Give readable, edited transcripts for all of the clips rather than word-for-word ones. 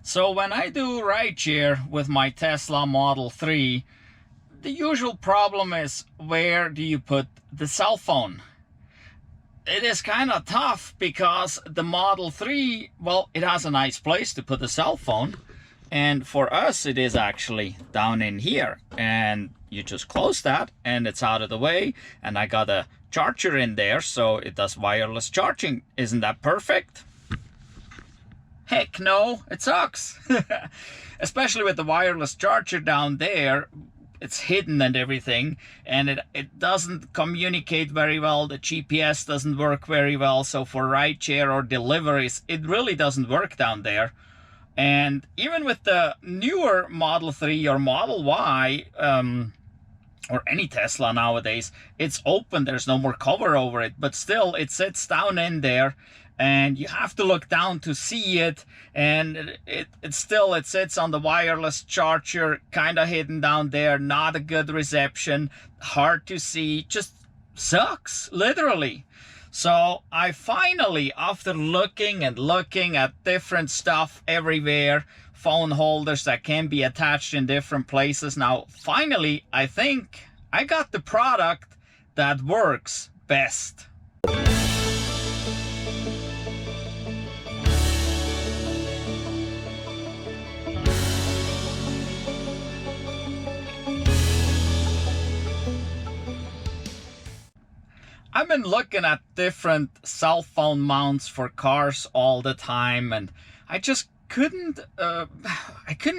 So when I do rideshare with my Tesla Model 3, the usual problem is, where do you put the cell phone? It is kind of tough because the Model 3, well, it has a nice place to put the cell phone. And for us, it is actually down in here. And you just close that and it's out of the way. And I got a charger in there, so it does wireless charging. Isn't that perfect? Heck no, it sucks. Especially with the wireless charger down there. It's hidden and everything, and it doesn't communicate very well. The GPS doesn't work very well. So for rideshare or deliveries, it really doesn't work down there. And even with the newer Model 3 or Model Y, or any Tesla nowadays, it's open. There's no more cover over it, but still it sits down in there. And you have to look down to see it, and it sits on the wireless charger, kind of hidden down there, not a good reception, hard to see, just sucks, literally. So I finally, after looking and looking at different stuff everywhere, phone holders that can be attached in different places, now finally I think I got the product that works best. I've been looking at different cell phone mounts for cars all the time, and I just couldn't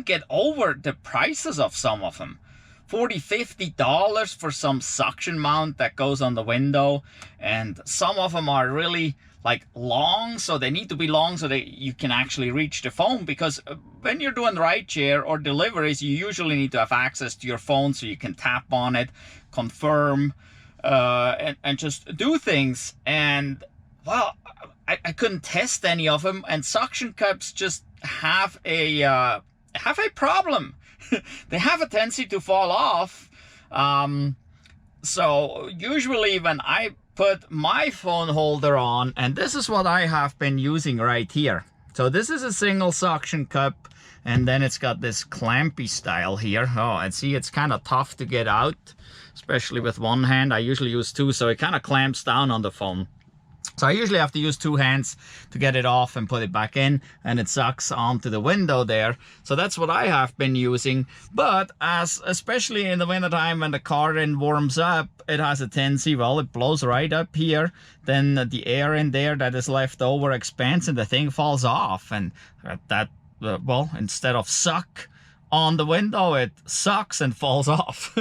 get over the prices of some of them. $40–50 for some suction mount that goes on the window, and some of them are really like long, so they need to be long so that you can actually reach the phone, because when you're doing rideshare or deliveries, you usually need to have access to your phone so you can tap on it, confirm, and just do things. And well, I couldn't test any of them, and suction cups just have a problem. They have a tendency to fall off. So usually when I put my phone holder on, and this is what I have been using right here. So this is a single suction cup, and then it's got this clampy style here. Oh, and see, it's kind of tough to get out, especially with one hand. I usually use two, so it kind of clamps down on the phone. So I usually have to use two hands to get it off and put it back in, and it sucks onto the window there. So that's what I have been using. But especially in the wintertime when the car then warms up, it has a tendency, well, it blows right up here. Then the air in there that is left over expands and the thing falls off. And well, instead of suck on the window, it sucks and falls off.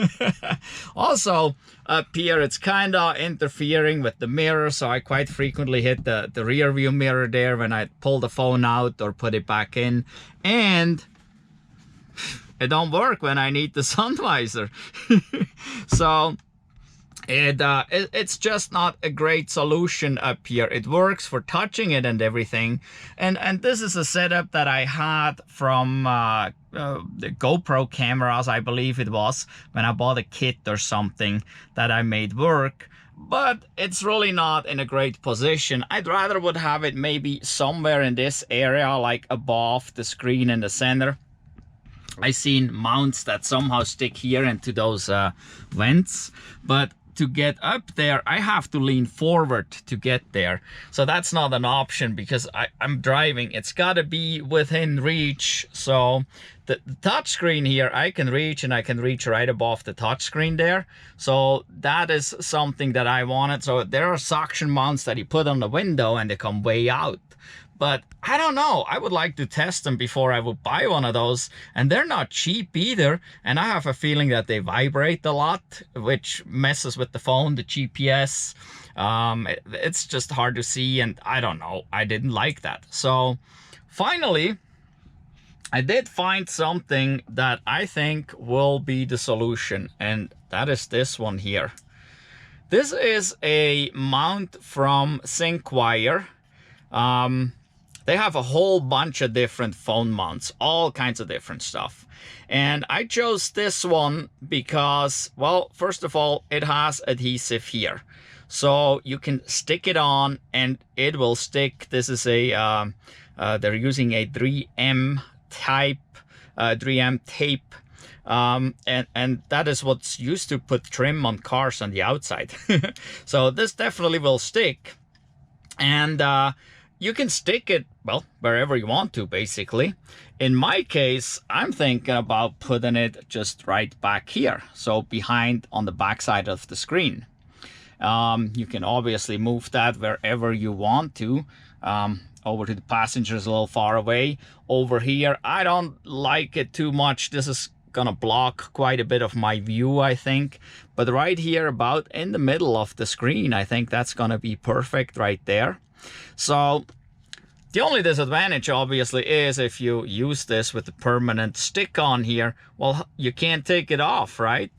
Also, up here, it's kind of interfering with the mirror, so I quite frequently hit the rear view mirror there when I pull the phone out or put it back in. And it don't work when I need the sun visor. So it's just not a great solution up here. It works for touching it and everything. And this is a setup that I had from the GoPro cameras, I believe it was, when I bought a kit or something that I made work. But it's really not in a great position. I'd rather would have it maybe somewhere in this area, like above the screen in the center. I seen mounts that somehow stick here into those vents, but to get up there, I have to lean forward to get there. So that's not an option because I'm driving. It's got to be within reach. So the touch screen here, I can reach, and I can reach right above the touch screen there. So that is something that I wanted. So there are suction mounts that you put on the window and they come way out. But I don't know, I would like to test them before I would buy one of those. And they're not cheap either. And I have a feeling that they vibrate a lot, which messes with the phone, the GPS. It's just hard to see, and I don't know, I didn't like that. So finally, I did find something that I think will be the solution, and that is this one here. This is a mount from Syncwire. They have a whole bunch of different phone mounts, all kinds of different stuff. And I chose this one because, well, first of all, it has adhesive here. So you can stick it on and it will stick. This is a, they're using a 3M 3M tape. And that is what's used to put trim on cars on the outside. So this definitely will stick. And you can stick it, well, wherever you want to, basically. In my case, I'm thinking about putting it just right back here, so behind on the back side of the screen. You can obviously move that wherever you want to. Over to the passengers a little far away. Over here, I don't like it too much. This is gonna block quite a bit of my view, I think. But right here, about in the middle of the screen, I think that's gonna be perfect right there. So the only disadvantage obviously is if you use this with the permanent stick on here, well, you can't take it off, right?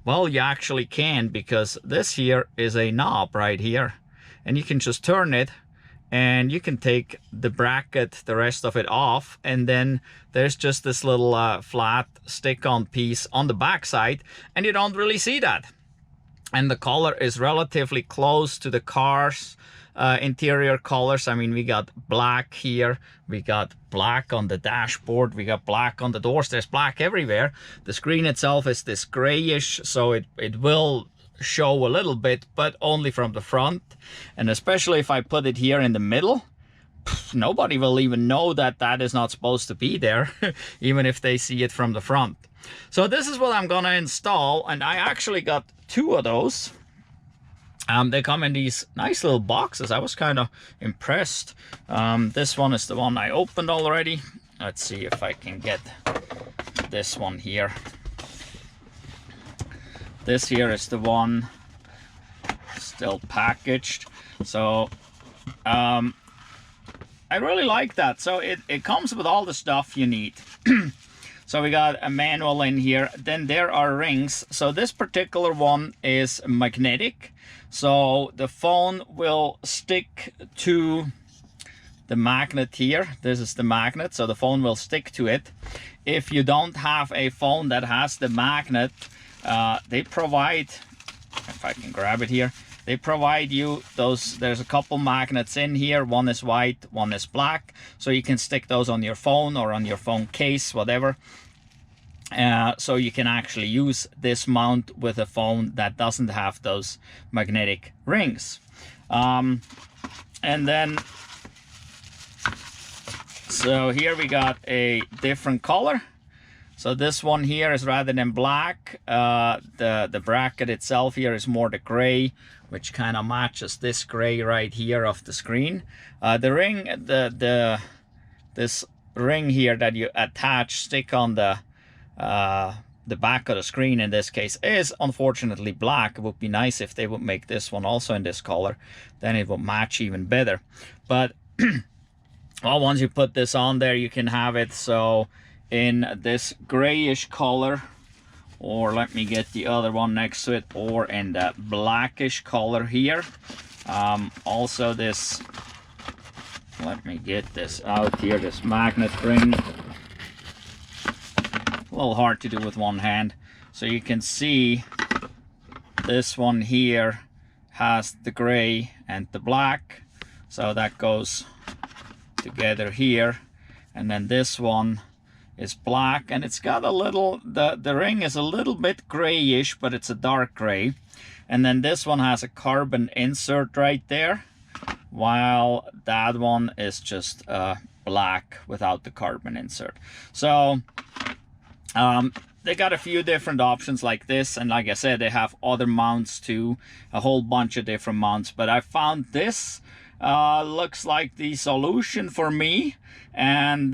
Well, you actually can, because this here is a knob right here, and you can just turn it and you can take the bracket, the rest of it off, and then there's just this little flat stick-on piece on the back side, and you don't really see that. And the color is relatively close to the car's interior colors. I mean, we got black here, we got black on the dashboard, we got black on the doors, there's black everywhere. The screen itself is this grayish, so it will show a little bit, but only from the front. And especially if I put it here in the middle, nobody will even know that that is not supposed to be there, even if they see it from the front. So this is what I'm gonna install, and I actually got 2 of those. They come in these nice little boxes. I was kind of impressed. This one is the one I opened already. Let's see if I can get this one here. This here is the one still packaged. So I really like that. So it comes with all the stuff you need. So we got a manual in here. Then there are rings. So this particular one is magnetic. So the phone will stick to the magnet here. This is the magnet, so the phone will stick to it. If you don't have a phone that has the magnet, they provide, if I can grab it here, they provide you those. There's a couple magnets in here. One is white, one is black. So you can stick those on your phone or on your phone case, whatever. So you can actually use this mount with a phone that doesn't have those magnetic rings. And then, so here we got a different color. So this one here is, rather than black, the bracket itself here is more the gray, which kind of matches this gray right here of the screen. The ring, this ring here that you attach, stick on the back of the screen in this case, is unfortunately black. It would be nice if they would make this one also in this color, then it would match even better. But well, once you put this on there, you can have it so in this grayish color, or let me get the other one next to it, or in that blackish color here. Also this, let me get this out here, this magnet ring. A little hard to do with one hand. So you can see this one here has the gray and the black, so that goes together here. And then this one is black, and it's got a little, the ring is a little bit grayish, but it's a dark gray. And then this one has a carbon insert right there, while that one is just black without the carbon insert. So they got a few different options like this, and like I said, they have other mounts too, a whole bunch of different mounts, but I found this looks like the solution for me. And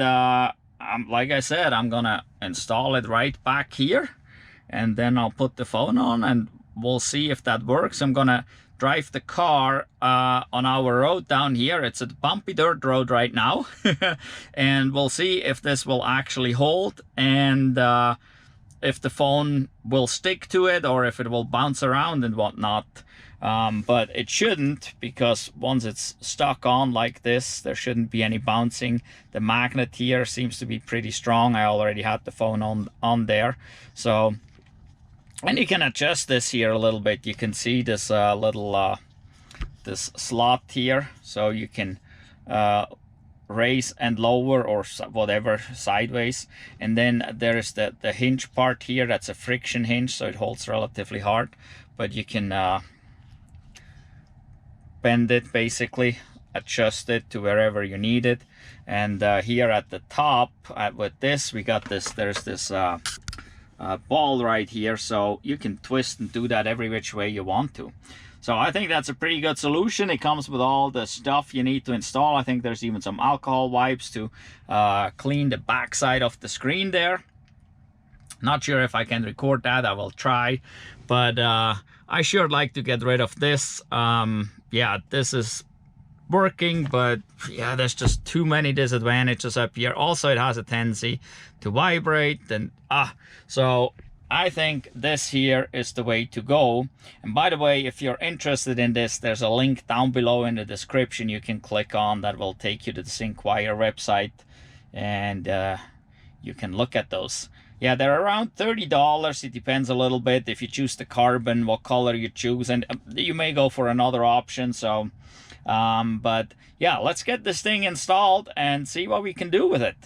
like I said, I'm gonna install it right back here, and then I'll put the phone on and we'll see if that works. I'm gonna drive the car on our road down here. It's a bumpy dirt road right now. And we'll see if this will actually hold, and if the phone will stick to it or if it will bounce around and whatnot. But it shouldn't, because once it's stuck on like this, there shouldn't be any bouncing. The magnet here seems to be pretty strong. I already had the phone on there. So, and you can adjust this here a little bit. You can see this little this slot here, so you can raise and lower or whatever sideways. And then there's the hinge part here. That's a friction hinge, so it holds relatively hard, but you can bend it, basically adjust it to wherever you need it. And here at the top with this, we got this, there's this ball right here, so you can twist and do that every which way you want to. So I think that's a pretty good solution. It comes with all the stuff you need to install. I think there's even some alcohol wipes to clean the backside of the screen there. Not sure if I can record that. I will try, but I sure like to get rid of this. Yeah, this is working, but yeah, there's just too many disadvantages up here. Also, it has a tendency to vibrate, and so I think this here is the way to go. And by the way, if you're interested in this, there's a link down below in the description you can click on that will take you to the Syncwire website, and you can look at those. Yeah, they're around $30. It depends a little bit if you choose the carbon, what color you choose, and you may go for another option. So but yeah, let's get this thing installed and see what we can do with it.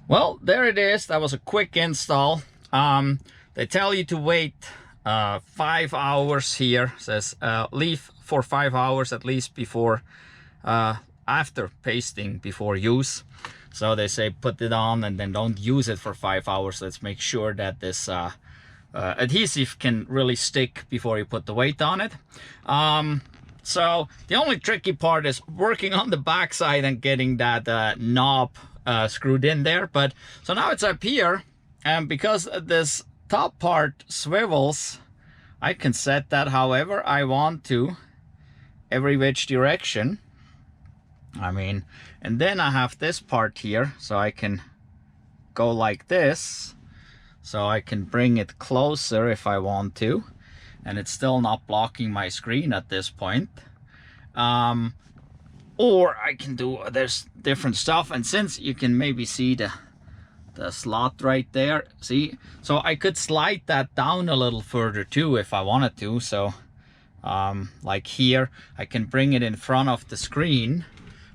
Well, there it is. That was a quick install. They tell you to wait 5 hours here. It says leave for 5 hours at least before after pasting, before use. So they say put it on and then don't use it for 5 hours. Let's make sure that this adhesive can really stick before you put the weight on it. So the only tricky part is working on the back side and getting that knob screwed in there. But so now it's up here, and because this top part swivels, I can set that however I want to, every which direction. I mean, and then I have this part here, so I can go like this, so I can bring it closer if I want to, and it's still not blocking my screen at this point. Or I can do, there's different stuff, and since you can maybe see the slot right there, see, so I could slide that down a little further too if I wanted to. So like here, I can bring it in front of the screen.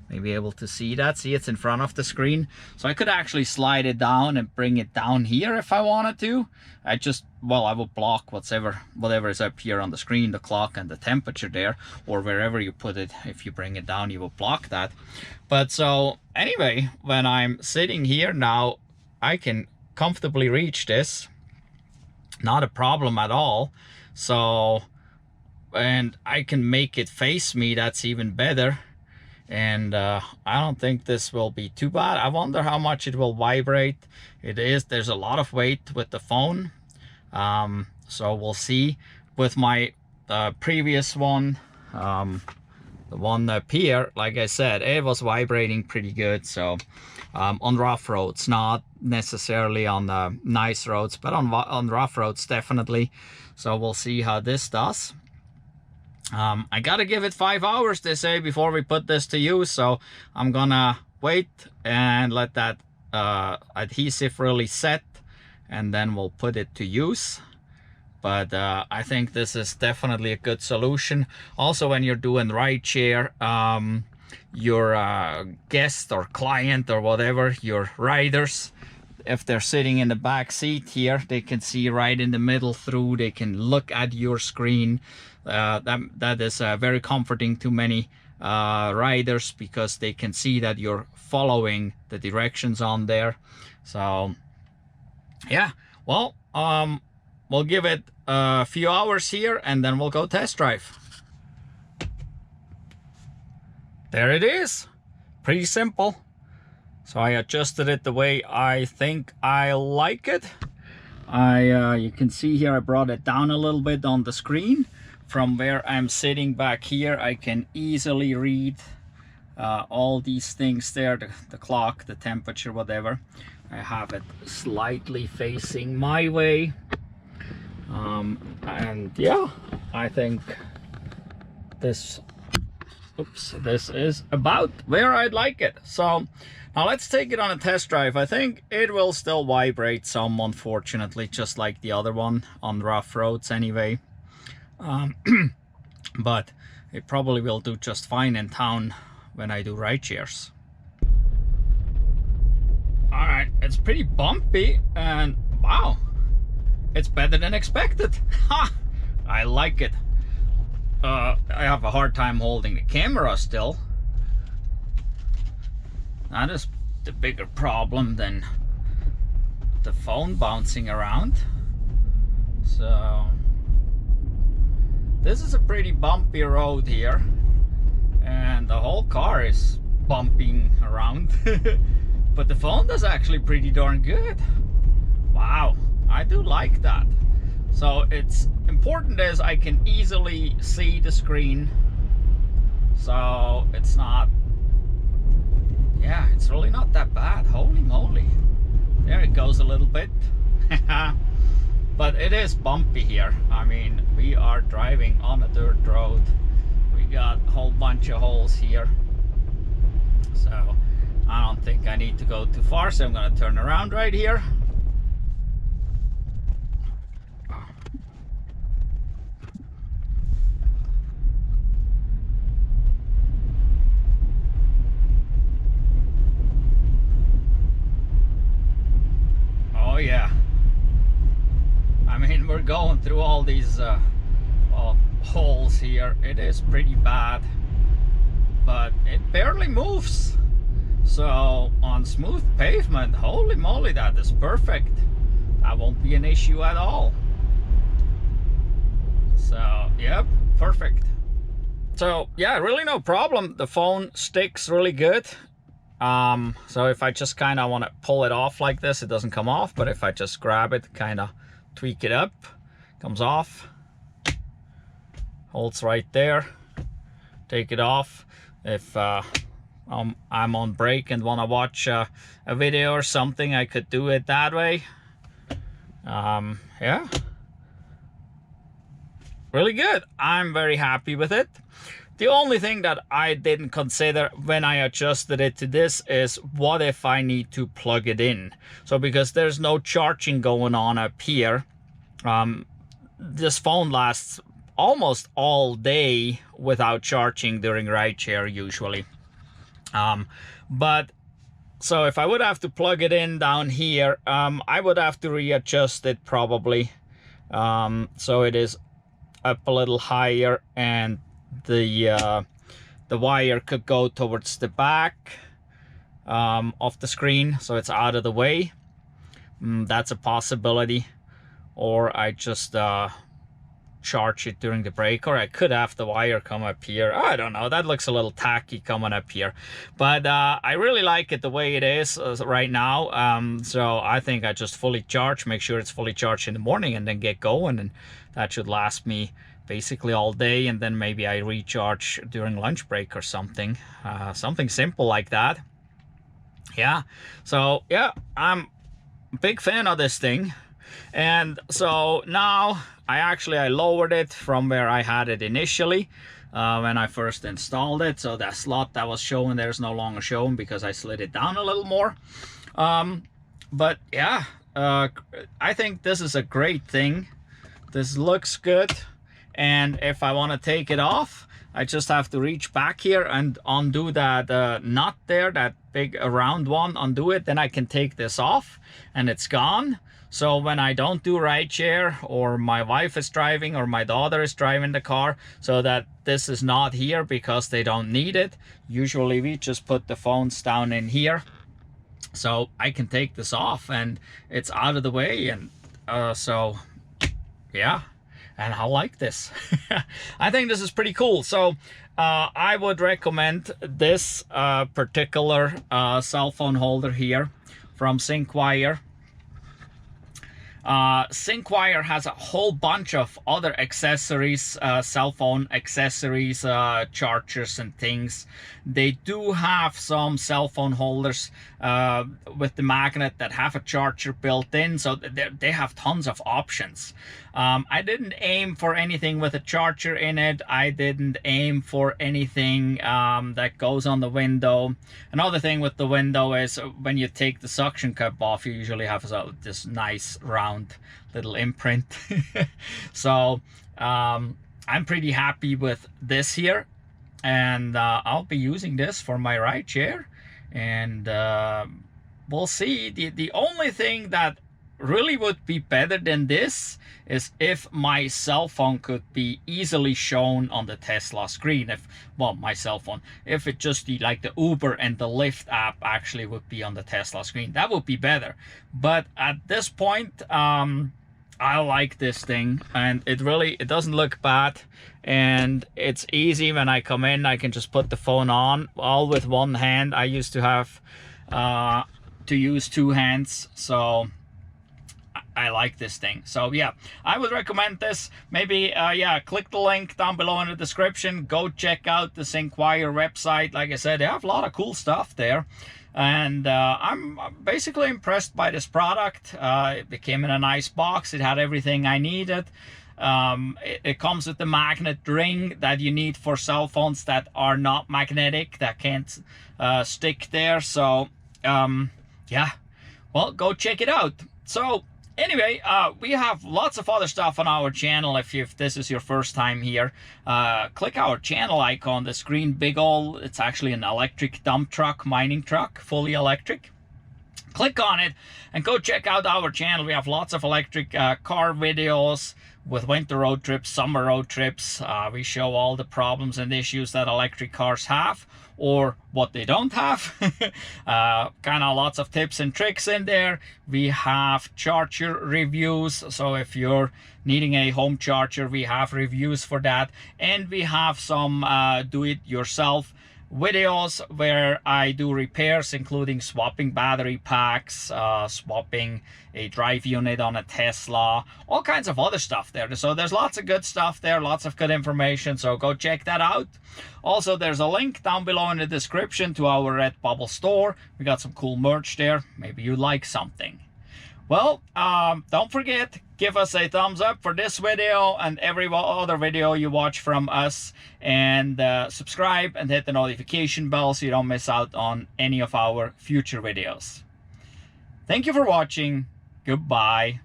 Maybe able to see that. See, it's in front of the screen, so I could actually slide it down and bring it down here if I wanted to. I just, well, I will block whatever is up here on the screen, the clock and the temperature there, or wherever you put it. If you bring it down, you will block that. But so anyway, when I'm sitting here now, I can comfortably reach this, not a problem at all. So, and I can make it face me, that's even better. And I don't think this will be too bad. I wonder how much it will vibrate. There's a lot of weight with the phone, so we'll see. With my previous one, the one up here, like I said, it was vibrating pretty good. So on rough roads, not necessarily on the nice roads, but on rough roads definitely. So we'll see how this does. I gotta give it 5 hours, they say, before we put this to use. So I'm gonna wait and let that adhesive really set, and then we'll put it to use. But I think this is definitely a good solution. Also, when you're doing rideshare, your guest or client or whatever, your riders, if they're sitting in the back seat here, they can see right in the middle through. They can look at your screen. That is very comforting to many riders, because they can see that you're following the directions on there. So yeah, well, we'll give it a few hours here and then we'll go test drive. There it is, pretty simple. So I adjusted it the way I think I like it. You can see here I brought it down a little bit on the screen. From where I'm sitting back here, I can easily read all these things there, the clock, the temperature, whatever. I have it slightly facing my way. And yeah, I think this is about where I'd like it. So now let's take it on a test drive. I think it will still vibrate some, unfortunately, just like the other one on rough roads anyway. But it probably will do just fine in town when I do ride shares. All right, it's pretty bumpy, and wow, it's better than expected. Ha! I like it. I have a hard time holding the camera still. That is the bigger problem than the phone bouncing around. So this is a pretty bumpy road here, and the whole car is bumping around. But the phone does actually pretty darn good. Wow, I do like that. So it's important is I can easily see the screen, so it's not, yeah, it's really not that bad. Holy moly, there it goes a little bit. But it is bumpy here. I mean, we are driving on a dirt road. We got a whole bunch of holes here, so I don't think I need to go too far, so I'm gonna turn around right here. Oh yeah, I mean, we're going through all these holes here. It is pretty bad, but it barely moves. So on smooth pavement, holy moly, that is perfect. That won't be an issue at all. So yep, perfect. So yeah, really no problem. The phone sticks really good. So if I just kind of want to pull it off like this, it doesn't come off. But if I just grab it, kind of tweak it up, comes off. Holds right there. Take it off. If I'm on break and want to watch a video or something, I could do it that way. Yeah, really good. I'm very happy with it. The only thing that I didn't consider when I adjusted it to this is what if I need to plug it in. So because there's no charging going on up here, this phone lasts almost all day without charging during rideshare usually. But so if I would have to plug it in down here, I would have to readjust it probably. So it is up a little higher, and the wire could go towards the back of the screen, so it's out of the way. That's a possibility. Or I just charge it during the break, or I could have the wire come up here. I don't know, that looks a little tacky coming up here, but I really like it the way it is right now. So I think I just fully charge, make sure it's fully charged in the morning, and then get going, and that should last me basically all day, and then maybe I recharge during lunch break or something, something simple like that. Yeah, so yeah, I'm a big fan of this thing. And so now I lowered it from where I had it initially when I first installed it. So that slot that was showing there is no longer showing because I slid it down a little more. But yeah, I think this is a great thing. This looks good. And if I want to take it off, I just have to reach back here and undo that nut there, that big round one, undo it. Then I can take this off and it's gone. So when I don't do rideshare, or my wife is driving, or my daughter is driving the car, so that this is not here because they don't need it, usually we just put the phones down in here. So I can take this off and it's out of the way. And so yeah, and I like this. I think this is pretty cool. So I would recommend this particular cell phone holder here from Syncwire. Syncwire has a whole bunch of other accessories, cell phone accessories, chargers and things. They do have some cell phone holders with the magnet that have a charger built in, so they have tons of options. I didn't aim for anything with a charger in it. I didn't aim for anything that goes on the window. Another thing with the window is when you take the suction cup off, you usually have this nice round little imprint. So I'm pretty happy with this here, and I'll be using this for my rideshare, and we'll see. The only thing that really would be better than this is if my cell phone could be easily shown on the Tesla screen. My cell phone, if it just like the Uber and the Lyft app actually would be on the Tesla screen, that would be better. But at this point, I like this thing, and it doesn't look bad, and it's easy. When I come in, I can just put the phone on all with one hand. I used to have to use two hands, so I like this thing. So yeah, I would recommend this. Maybe yeah, click the link down below in the description. Go check out the Syncwire website. Like I said, they have a lot of cool stuff there, and I'm basically impressed by this product. It came in a nice box. It had everything I needed. It comes with the magnet ring that you need for cell phones that are not magnetic, that can't stick there. So yeah, well, go check it out. So anyway, we have lots of other stuff on our channel. If this is your first time here, click our channel icon, this green big ol', it's actually an electric dump truck, mining truck, fully electric. Click on it and go check out our channel. We have lots of electric car videos with winter road trips, summer road trips. We show all the problems and issues that electric cars have, or what they don't have. Kind of lots of tips and tricks in there. We have charger reviews, so if you're needing a home charger, we have reviews for that. And we have some do-it-yourself videos where I do repairs, including swapping battery packs, swapping a drive unit on a Tesla, all kinds of other stuff there. So there's lots of good stuff there, lots of good information, so go check that out. Also, there's a link down below in the description to our Redbubble store. We got some cool merch there. Maybe you like something. Well, don't forget, give us a thumbs up for this video and every other video you watch from us, and subscribe and hit the notification bell so you don't miss out on any of our future videos. Thank you for watching. Goodbye.